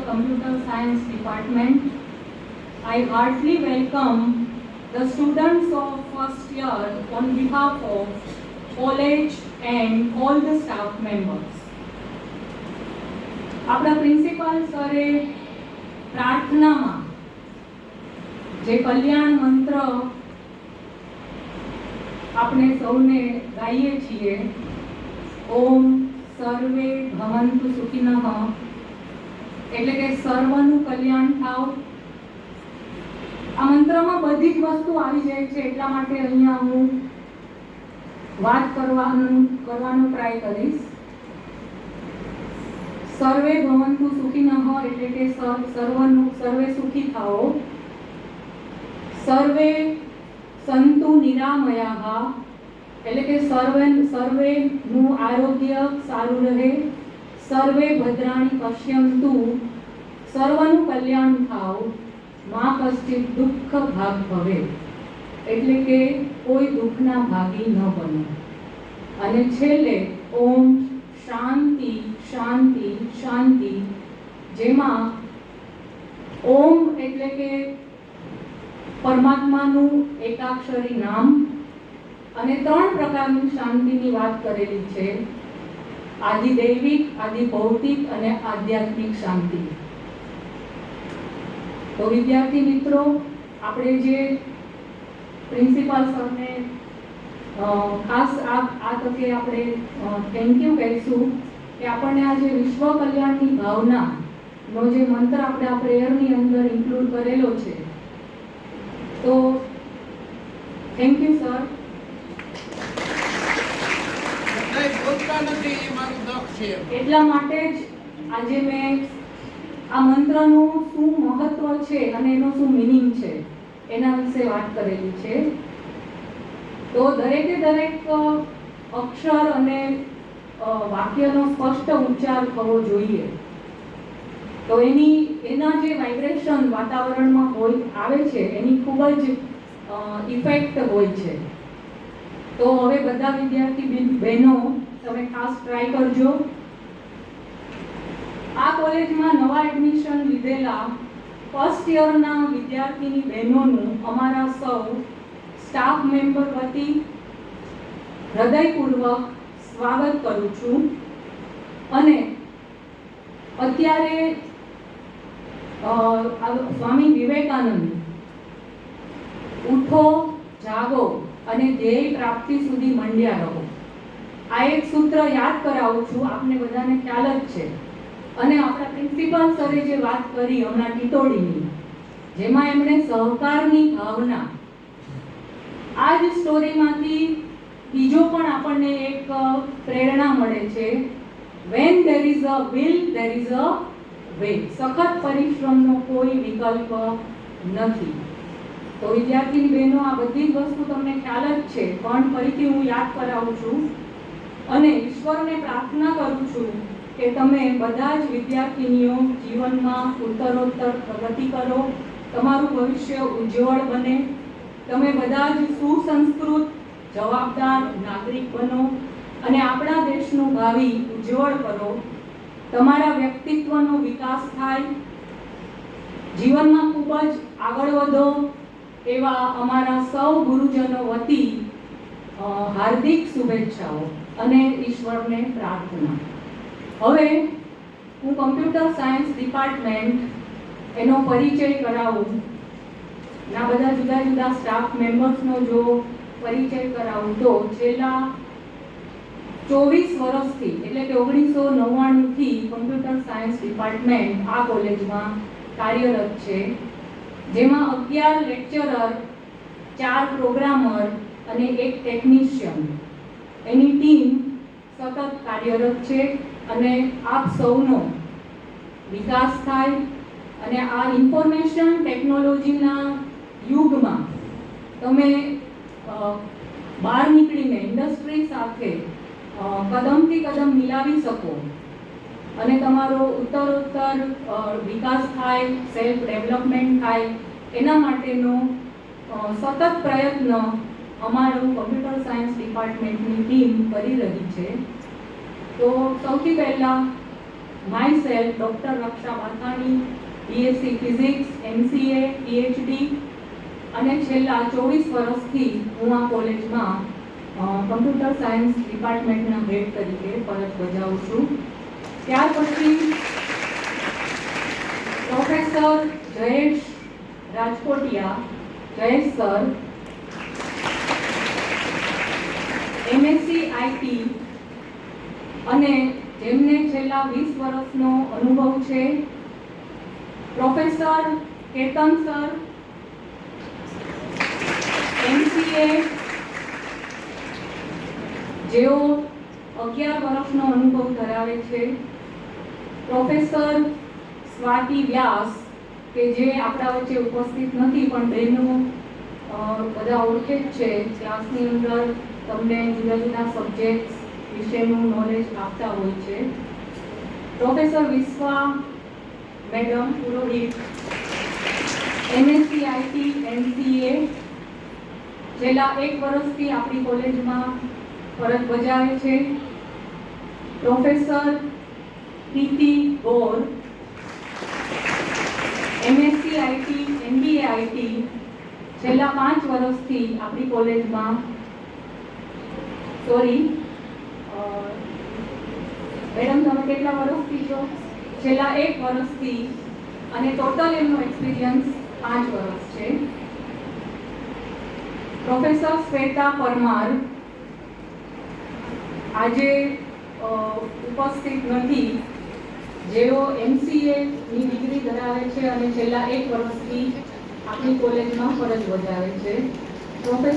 Computer Science Department. I heartily welcome the students of first year on behalf of college and all the staff members. આપણા principal સરે પ્રાર્થનામાં જે કલ્યાણ મંત્ર આપણે સૌને ગાઈએ છીએ, ઓમ સર્વે ભવन्तु સુખિનઃ, એટલે કે સર્વનું કલ્યાણ થાવ. આ મંત્રમાં બધી જ વસ્તુ આવી જાય છે, એટલા માટે અહીંયા હું વાત કરવાનો ટ્રાય કરીશ. સર્વે ભવन्तु સુખિનઃ એટલે કે સર્વે સુખી થાઓ. સર્વે સંતુ નિરામયાઃ એટલે કે સર્વેનું આરોગ્ય સારું રહે. સર્વે ભદ્રાણી પશ્યન્તુ, સર્વનું કલ્યાણ થાવ. મા કશ્ચિત દુઃખ ભાગ ભવે એટલે કે કોઈ દુઃખના ભાગી ન બનો. અને છેલ્લે ઓમ શાંતિ શાંતિ શાંતિ, જેમાં ઓમ એટલે કે પરમાત્માનું એકાક્ષરી નામ, અને 3 પ્રકારની શાંતિની વાત કરેલી છે: આદિદૈવિક, આદિભૌતિક અને આધ્યાત્મિક શાંતિ. તો વિદ્યાર્થી મિત્રો, આપણે જે પ્રિન્સિપાલ સરને ખાસ આ તકે આપણે થેન્ક યુ કહીશું કે આપણને આ જે વિશ્વ કલ્યાણની ભાવનાનો જે મંત્ર આપણે આ પ્રેયરની અંદર ઇન્ક્લુડ કરેલો છે. તો થેન્ક યુ સર. એટલા માટે જ આજે મેં આ મંત્રનું શું મહત્વ છે અને એનો શું મિનિંગ છે એના વિશે વાત કરેલી છે. તો દરેકે દરેક અક્ષર અને વાક્યનો સ્પષ્ટ ઉચ્ચાર થવો જોઈએ. તો એના જે વાઇબ્રેશન વાતાવરણમાં આવે છે એની ખૂબ જ ઇફેક્ટ હોય છે. તો હવે બધા વિદ્યાર્થી બહેનો તમે ખાસ ટ્રાય કરજો. આ કોલેજમાં નવા એડમિશન લીધેલા ફર્સ્ટ યરના વિદ્યાર્થીની બહેનોનું અમારા સૌ સ્ટાફ મેમ્બર વતી હૃદયપૂર્વક સ્વાગત કરું છું. અને અત્યારે સ્વામી વિવેકાનંદ ઉઠો, જાગો અને ધ્યેય પ્રાપ્તિ સુધી મંડ્યા રહો, આ એક સૂત્ર યાદ કરાવું છું. આપને બધાને ખ્યાલ જ છે. અને આપણા પ્રિન્સિપાલ સરે જે વાત કરી હમણાં ટીટોડીની, જેમાં એમણે સહકારની ભાવના, આ જ સ્ટોરીમાંથી બીજો પણ આપણને એક પ્રેરણા મળે છે. when there is a will there is a way. સખત પરિશ્રમનો કોઈ વિકલ્પ નથી. તો વિદ્યાર્થી બહેનો, આ બધી જ વસ્તુ તમને ખ્યાલ જ છે, પણ ફરીથી હું યાદ કરાવું છું અને ઈશ્વરને પ્રાર્થના કરું છું કે તમે બધા જ વિદ્યાર્થીનીઓ જીવનમાં ઉત્તરોત્તર પ્રગતિ કરો, તમારું ભવિષ્ય ઉજ્જવળ બને, તમે બધા જ સુસંસ્કૃત જવાબદાર નાગરિક બનો અને આપણા દેશનું ભાવિ ઉજ્જવળ કરો. તમારા વ્યક્તિત્વનો વિકાસ થાય, જીવનમાં ખૂબ જ આગળ વધો, એવા અમારા સૌ ગુરુજનો વતી હાર્દિક શુભેચ્છાઓ અને ઈશ્વરને પ્રાર્થના. હવે હું કમ્પ્યુટર સાયન્સ ડિપાર્ટમેન્ટ એનો પરિચય કરાવું. ના બધા જુદા જુદા સ્ટાફ મેમ્બર્સનો જો પરિચય કરાવું તો છેલ્લા 24 વર્ષથી એટલે કે 1999થી કમ્પ્યુટર સાયન્સ ડિપાર્ટમેન્ટ આ કોલેજમાં કાર્યરત છે, જેમાં 11 લેક્ચરર, 4 પ્રોગ્રામર અને 1 ટેકનિશિયન એની ટીમ સતત કાર્યરત છે. અને આપ સૌનો વિકાસ થાય અને આ ઇન્ફોર્મેશન ટેકનોલોજીના યુગમાં તમે બહાર નીકળીને ઇન્ડસ્ટ્રી સાથે કદમથી કદમ મિલાવી શકો અને તમારો ઉત્તરોત્તર વિકાસ થાય, સેલ્ફ ડેવલપમેન્ટ થાય, એના માટેનો સતત પ્રયત્ન અમારું કમ્પ્યુટર સાયન્સ ડિપાર્ટમેન્ટની ટીમ કરી રહી છે. તો સૌથી પહેલાં myself doctor Raksha Vatani, BSc physics, MCA, PhD અને છેલ્લા 24 વર્ષથી હું આ કોલેજમાં કમ્પ્યુટર સાયન્સ ડિપાર્ટમેન્ટના હેડ તરીકે ફરજ બજાવું છું. ત્યાર પછી professor Jayesh Rajkotiya, Jayesh sir MSc IT અને જેમને છેલ્લા 20 વર્ષનો અનુભવ છે, પ્રોફેસર કેતન સર MCA, જેઓ 11 વર્ષનો અનુભવ ધરાવે છે, પ્રોફેસર સ્વાતિ વ્યાસ કે જે આપણા વચ્ચે ઉપસ્થિત નથી પણ બહેનો બધા ઓળખે જ છે, ક્લાસની અંદર તમને જુદા જુદા સબ્જેક્ટ વિશેનું નોલેજ આપતા હોય છે, professor Vishwa madam Purohit MSc IT MCA છેલ્લા 1 વર્ષથી આપણી કોલેજમાં ફરજ બજાવે છે, professor Priti Gor MSc IT MBA IT છેલ્લા 5 વર્ષથી આપણી કોલેજમાં મેડમ તમે કેટલા વર્ષથી છો? છેલ્લા 1 વર્ષથી અને ટોટલ એમનો એક્સપિરિયન્સ 5 વર્ષ છે. પ્રોફેસર શ્વેતા પરમાર આજે ઉપસ્થિત નથી, જેઓ MCA ની ડિગ્રી ધરાવે છે અને છેલ્લા 1 વર્ષથી આપણી કોલેજમાં ફરજ બજાવે છે. પ્રોફેસર